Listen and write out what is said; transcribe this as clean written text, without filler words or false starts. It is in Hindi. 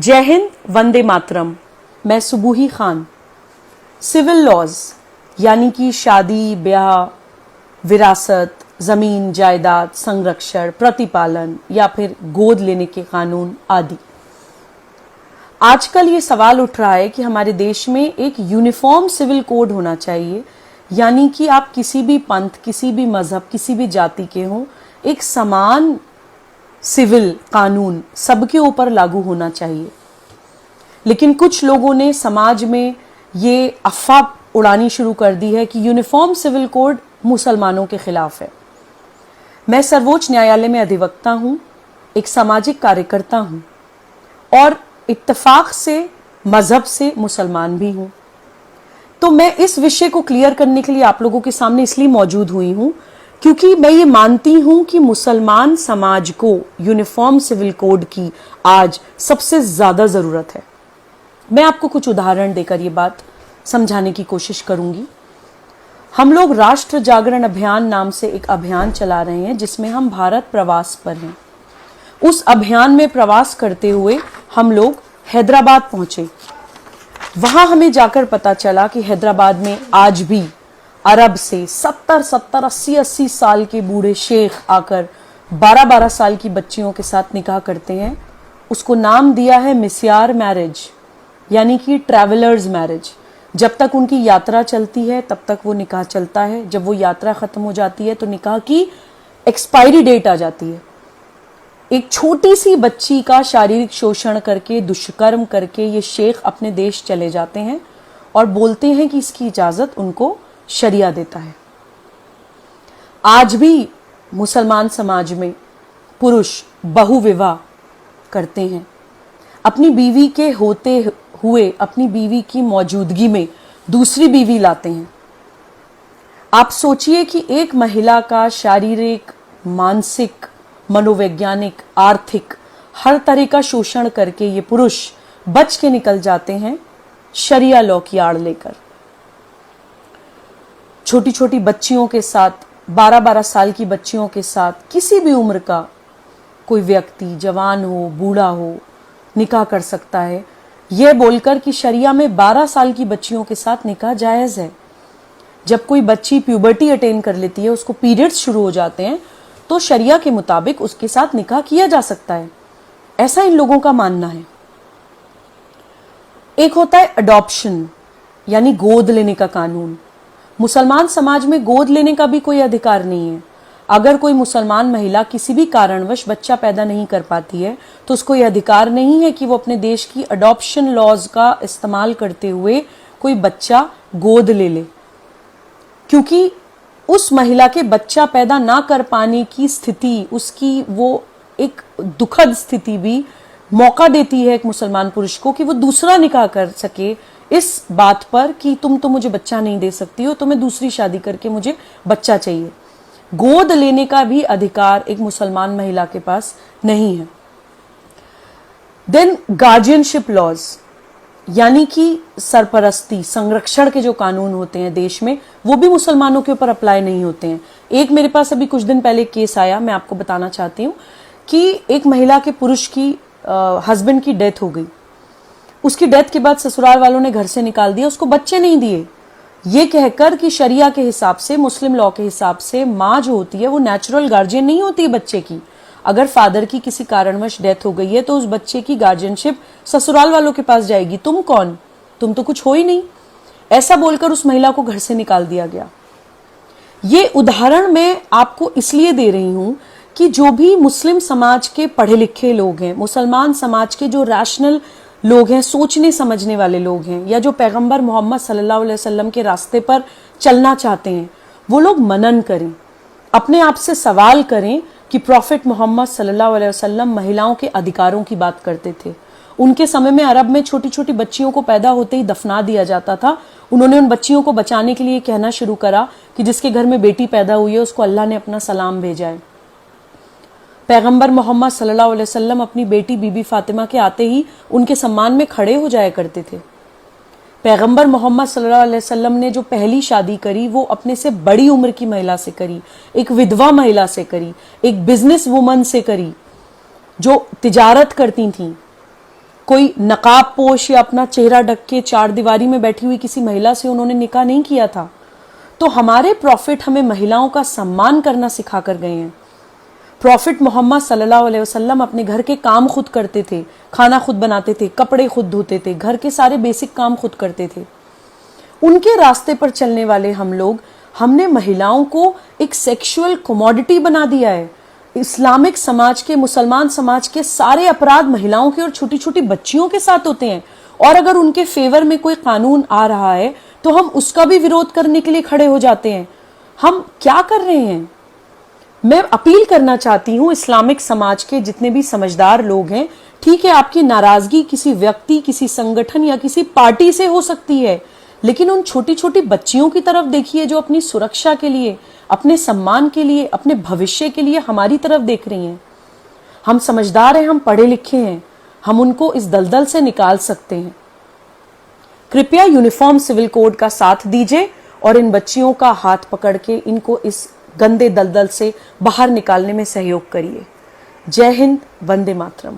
जय हिंद, वंदे मातरम। मैं सुबूही खान। सिविल लॉज यानी कि शादी, ब्याह, विरासत, जमीन जायदाद, संरक्षण, प्रतिपालन या फिर गोद लेने के कानून आदि। आजकल ये सवाल उठ रहा है कि हमारे देश में एक यूनिफॉर्म सिविल कोड होना चाहिए, यानी कि आप किसी भी पंथ, किसी भी मजहब, किसी भी जाति के हों, एक समान सिविल कानून सबके ऊपर लागू होना चाहिए। लेकिन कुछ लोगों ने समाज में ये अफवाह उड़ानी शुरू कर दी है कि यूनिफॉर्म सिविल कोड मुसलमानों के खिलाफ है। मैं सर्वोच्च न्यायालय में अधिवक्ता हूं, एक सामाजिक कार्यकर्ता हूं और इत्तेफाक से मजहब से मुसलमान भी हूं। तो मैं इस विषय को क्लियर करने के लिए आप लोगों के सामने इसलिए मौजूद हुई हूं क्योंकि मैं ये मानती हूं कि मुसलमान समाज को यूनिफॉर्म सिविल कोड की आज सबसे ज्यादा जरूरत है। मैं आपको कुछ उदाहरण देकर ये बात समझाने की कोशिश करूंगी। हम लोग राष्ट्र जागरण अभियान नाम से एक अभियान चला रहे हैं जिसमें हम भारत प्रवास पर हैं। उस अभियान में प्रवास करते हुए हम लोग हैदराबाद पहुंचे। वहां हमें जाकर पता चला कि हैदराबाद में आज भी अरब से 70-70, 80-80 साल के बूढ़े शेख आकर 12-12 साल की बच्चियों के साथ निकाह करते हैं। उसको नाम दिया है मिस्यार मैरिज, यानी कि ट्रैवलर्स मैरिज। जब तक उनकी यात्रा चलती है तब तक वो निकाह चलता है। जब वो यात्रा खत्म हो जाती है तो निकाह की एक्सपायरी डेट आ जाती है। एक छोटी सी बच्ची का शारीरिक शोषण करके, दुष्कर्म करके ये शेख अपने देश चले जाते हैं और बोलते हैं कि इसकी इजाजत उनको शरिया देता है। आज भी मुसलमान समाज में पुरुष बहुविवाह करते हैं। अपनी बीवी के होते हुए अपनी बीवी की मौजूदगी में दूसरी बीवी लाते हैं। आप सोचिए कि एक महिला का शारीरिक, मानसिक, मनोवैज्ञानिक, आर्थिक हर तरह का शोषण करके ये पुरुष बच के निकल जाते हैं शरिया लॉ की आड़ लेकर। छोटी छोटी बच्चियों के साथ, 12-12 साल की बच्चियों के साथ किसी भी उम्र का कोई व्यक्ति, जवान हो, बूढ़ा हो, निकाह कर सकता है, यह बोलकर कि शरिया में 12 साल की बच्चियों के साथ निकाह जायज है। जब कोई बच्ची प्यूबर्टी अटेन कर लेती है, उसको पीरियड्स शुरू हो जाते हैं, तो शरिया के मुताबिक उसके साथ निकाह किया जा सकता है। ऐसा इन लोगों का मानना है। एक होता है अडॉप्शन, यानी गोद लेने का कानून। मुसलमान समाज में गोद लेने का भी कोई अधिकार नहीं है। अगर कोई मुसलमान महिला किसी भी कारणवश बच्चा पैदा नहीं कर पाती है तो उसको यह अधिकार नहीं है कि वो अपने देश की अडॉप्शन लॉज का इस्तेमाल करते हुए कोई बच्चा गोद ले ले, क्योंकि उस महिला के बच्चा पैदा ना कर पाने की स्थिति, उसकी वो एक दुखद स्थिति भी मौका देती है एक मुसलमान पुरुष को कि वो दूसरा निकाह कर सके इस बात पर कि तुम तो मुझे बच्चा नहीं दे सकती हो, तो मैं दूसरी शादी करके मुझे बच्चा चाहिए। गोद लेने का भी अधिकार एक मुसलमान महिला के पास नहीं है। देन गार्जियनशिप लॉज, यानी कि सरपरस्ती, संरक्षण के जो कानून होते हैं देश में, वो भी मुसलमानों के ऊपर अप्लाई नहीं होते हैं। एक मेरे पास अभी कुछ दिन पहले केस आया, मैं आपको बताना चाहती हूँ कि एक महिला के पुरुष की हस्बैंड की डेथ हो गई। उसकी डेथ के बाद ससुराल वालों ने घर से निकाल दिया, उसको बच्चे नहीं दिए, ये कहकर कि शरिया के हिसाब से, मुस्लिम लॉ के हिसाब से माँ जो होती है वो नेचुरल गार्जियन नहीं होती है बच्चे की। अगर फादर की किसी कारणवश डेथ हो गई है तो उस बच्चे की गार्जियनशिप ससुराल वालों के पास जाएगी। तुम कौन, तुम तो कुछ हो ही नहीं, ऐसा बोलकर उस महिला को घर से निकाल दिया गया। ये उदाहरण मैं आपको इसलिए दे रही हूं कि जो भी मुस्लिम समाज के पढ़े लिखे लोग हैं, मुसलमान समाज के जो रैशनल लोग हैं, सोचने समझने वाले लोग हैं, या जो पैगंबर मोहम्मद सल्लल्लाहु अलैहि वसल्लम के रास्ते पर चलना चाहते हैं, वो लोग मनन करें, अपने आप से सवाल करें कि प्रॉफिट मोहम्मद सल्लल्लाहु अलैहि वसल्लम महिलाओं के अधिकारों की बात करते थे। उनके समय में अरब में छोटी छोटी बच्चियों को पैदा होते ही दफना दिया जाता था। उन्होंने उन बच्चियों को बचाने के लिए कहना शुरू करा कि जिसके घर में बेटी पैदा हुई है उसको अल्लाह ने अपना सलाम भेजा है। पैगंबर मोहम्मद सल्लल्लाहु अलैहि वसल्लम अपनी बेटी बीबी फातिमा के आते ही उनके सम्मान में खड़े हो जाया करते थे। पैगंबर मोहम्मद सल्लल्लाहु अलैहि वसल्लम ने जो पहली शादी करी वो अपने से बड़ी उम्र की महिला से करी, एक विधवा महिला से करी, एक बिजनेस वुमन से करी जो तिजारत करती थीं। कोई नकाब पोश या अपना चेहरा ढक के चार दीवारी में बैठी हुई किसी महिला से उन्होंने निकाह नहीं किया था। तो हमारे प्रॉफिट हमें महिलाओं का सम्मान करना सिखा कर गए हैं। प्रॉफिट मोहम्मद सल्लल्लाहु अलैहि वसल्लम अपने घर के काम खुद करते थे, खाना खुद बनाते थे, कपड़े खुद धोते थे, घर के सारे बेसिक काम खुद करते थे। उनके रास्ते पर चलने वाले हम लोग, हमने महिलाओं को एक सेक्सुअल कमोडिटी बना दिया है। इस्लामिक समाज के, मुसलमान समाज के सारे अपराध महिलाओं के और छोटी छोटी बच्चियों के साथ होते हैं, और अगर उनके फेवर में कोई कानून आ रहा है तो हम उसका भी विरोध करने के लिए खड़े हो जाते हैं। हम क्या कर रहे हैं? मैं अपील करना चाहती हूं इस्लामिक समाज के जितने भी समझदार लोग हैं, ठीक है आपकी नाराजगी किसी व्यक्ति, किसी संगठन या किसी पार्टी से हो सकती है, लेकिन उन छोटी छोटी बच्चियों की तरफ देखिए जो अपनी सुरक्षा के लिए, अपने सम्मान के लिए, अपने भविष्य के लिए हमारी तरफ देख रही हैं। हम समझदार हैं, हम पढ़े लिखे हैं, हम उनको इस दलदल से निकाल सकते हैं। कृपया यूनिफॉर्म सिविल कोड का साथ दीजिए और इन बच्चियों का हाथ पकड़ के इनको इस गंदे दलदल से बाहर निकालने में सहयोग करिए। जय हिंद, वंदे मातरम।